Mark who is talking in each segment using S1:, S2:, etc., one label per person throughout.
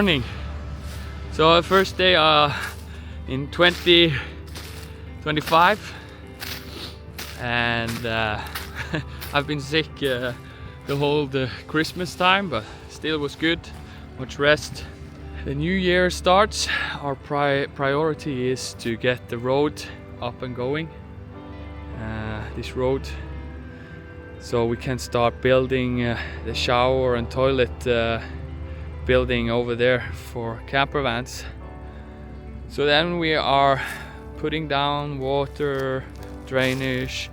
S1: morning. So the first day in 2025, and I've been sick the whole Christmas time, but still was good. Much rest. The new year starts. Our priority is to get the road up and going. This road, so we can start building the shower and toilet building over there for camper vans. So then we are putting down water, drainage,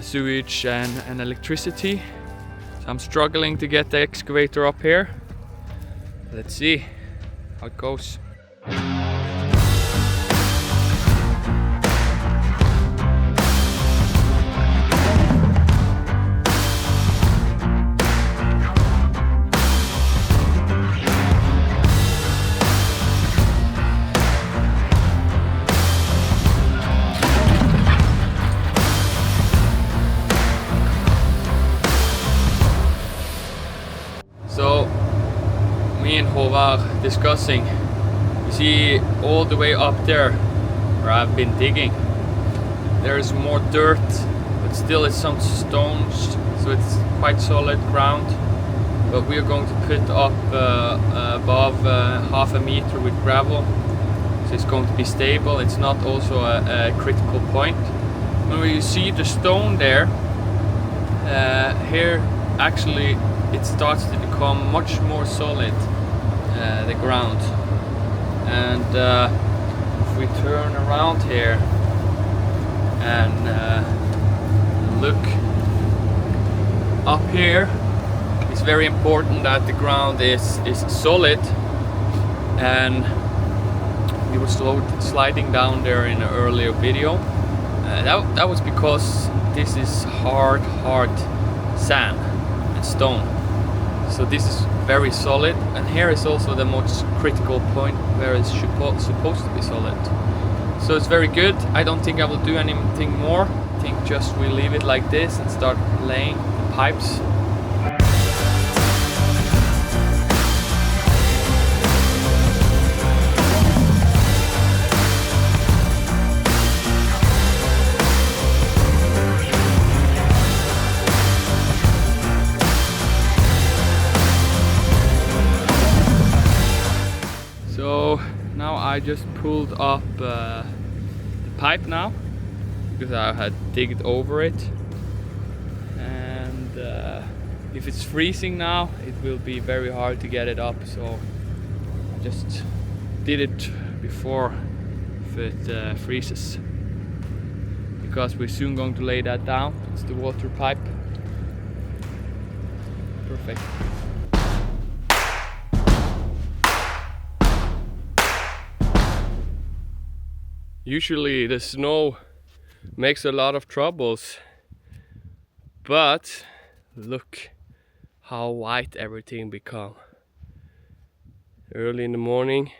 S1: sewage and electricity. So I'm struggling to get the excavator up here. Let's see how it goes. So, me and Håvard discussing. You see all the way up there where I've been digging, there's more dirt, but still it's some stones, so it's quite solid ground. But we are going to put up above half a meter with gravel, so it's going to be stable. It's not also a critical point. When you see the stone there, here actually it starts to become much more solid, the ground. And if we turn around here and look up here, it's very important that the ground is solid. And we were sliding down there in an earlier video. That was because this is hard sand and stone. So this is very solid, and here is also the most critical point where it's supposed to be solid. So it's very good. I don't think I will do anything more. I think just we leave it like this and start laying the pipes. So now I just pulled up the pipe now because I had digged over it, and if it's freezing now it will be very hard to get it up, so I just did it before if it freezes, because we're soon going to lay that down. It's the water pipe. Perfect. Usually the snow makes a lot of troubles, but look how white everything become early in the morning,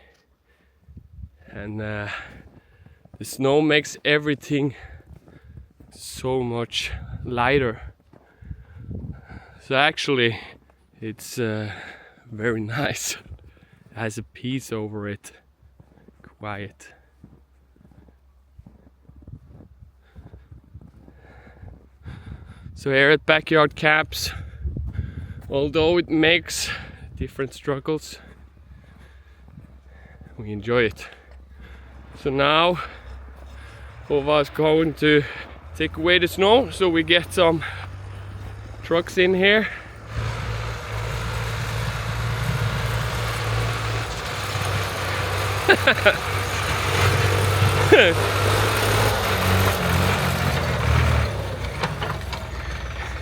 S1: and the snow makes everything so much lighter. So actually it's very nice. It has a peace over it, quiet. So here at Backyard Camps, although it makes different struggles, we enjoy it. So now Håvard is going to take away the snow, so we get some trucks in here.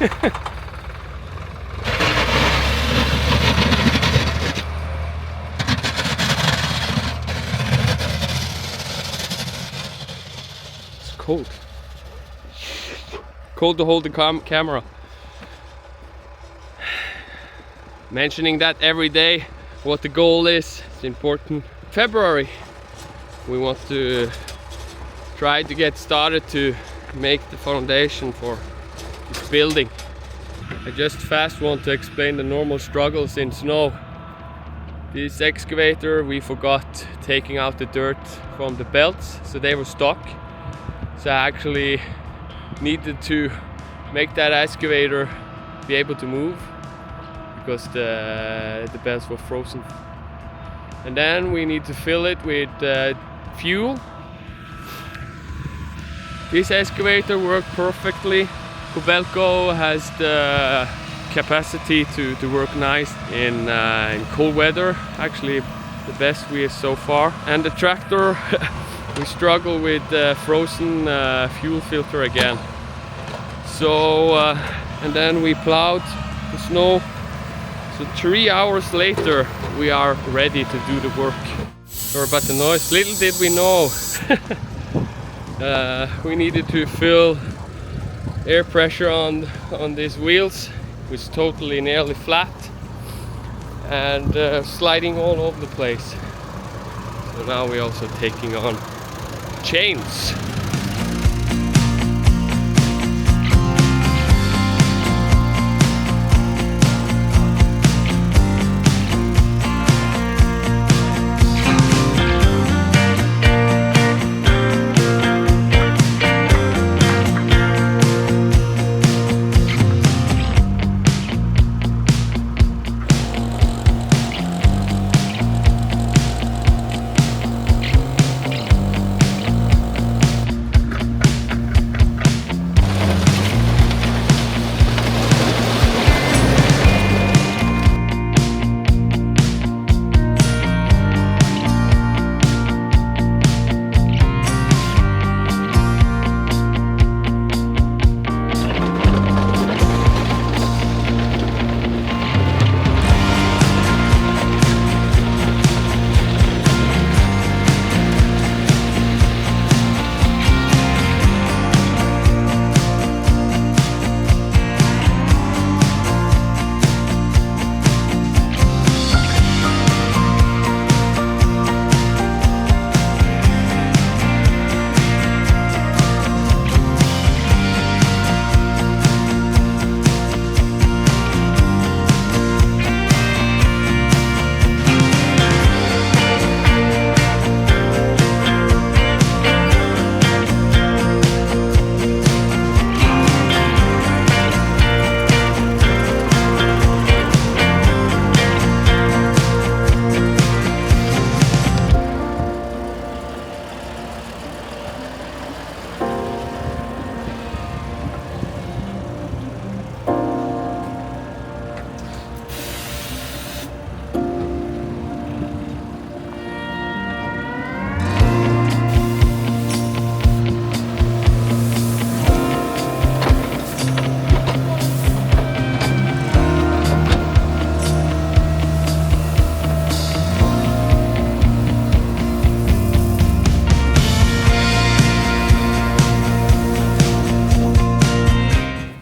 S1: It's cold. Cold to hold the camera. Mentioning that every day, what the goal is, it's important. February, we want to try to get started to make the foundation for this building. I just fast want to explain the normal struggles in snow. This excavator, we forgot taking out the dirt from the belts, so they were stuck. So I actually needed to make that excavator be able to move because the belts were frozen. And then we need to fill it with fuel. This excavator worked perfectly. Kobelco has the capacity to work nice in cold weather, actually the best we have so far. And the tractor, we struggle with the frozen fuel filter again. So and then we plowed the snow. So 3 hours later we are ready to do the work. Sorry about the noise. Little did we know we needed to fill air pressure on these wheels. It was totally nearly flat and sliding all over the place. So now we're also taking on chains.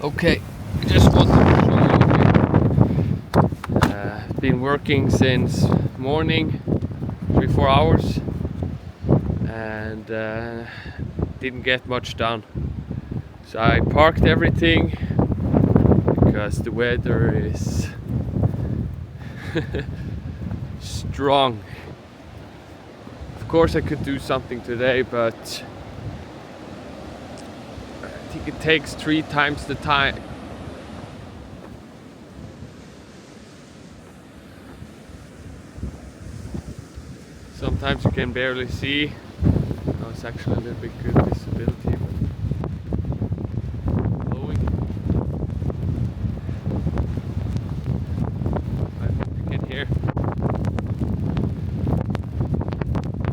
S1: Okay, just wanted to show you. Been working since morning, 3-4 hours, and didn't get much done. So I parked everything because the weather is strong. Of course I could do something today, but I think it takes 3 times the time. Sometimes you can barely see. Oh, it's actually a little bit good visibility. Blowing. I think you can hear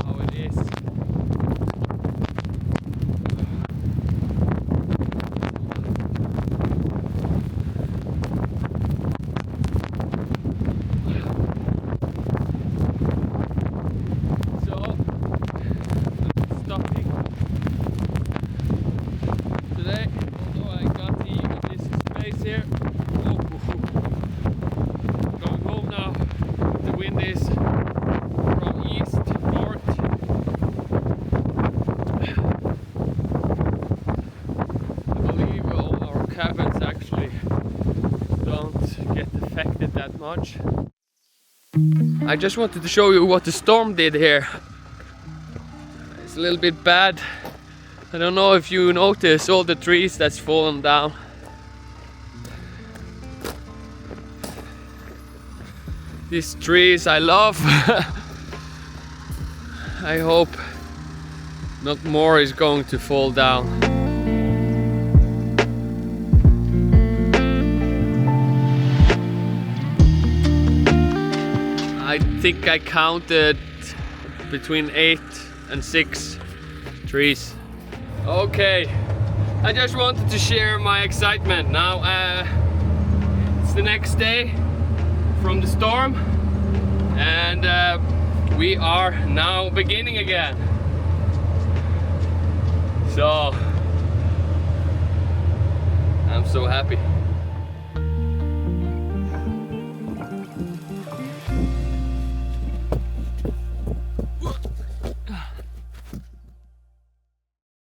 S1: how it is. Today, although I got this space here, going home now. The wind is from east north. I believe all our cabins actually don't get affected that much. I just wanted to show you what the storm did here. It's a little bit bad. I don't know if you notice all the trees that's fallen down. These trees I love. I hope not more is going to fall down. I think I counted between 8 and 6 trees. Okay, I just wanted to share my excitement. Now it's the next day from the storm, and we are now beginning again. So I'm so happy.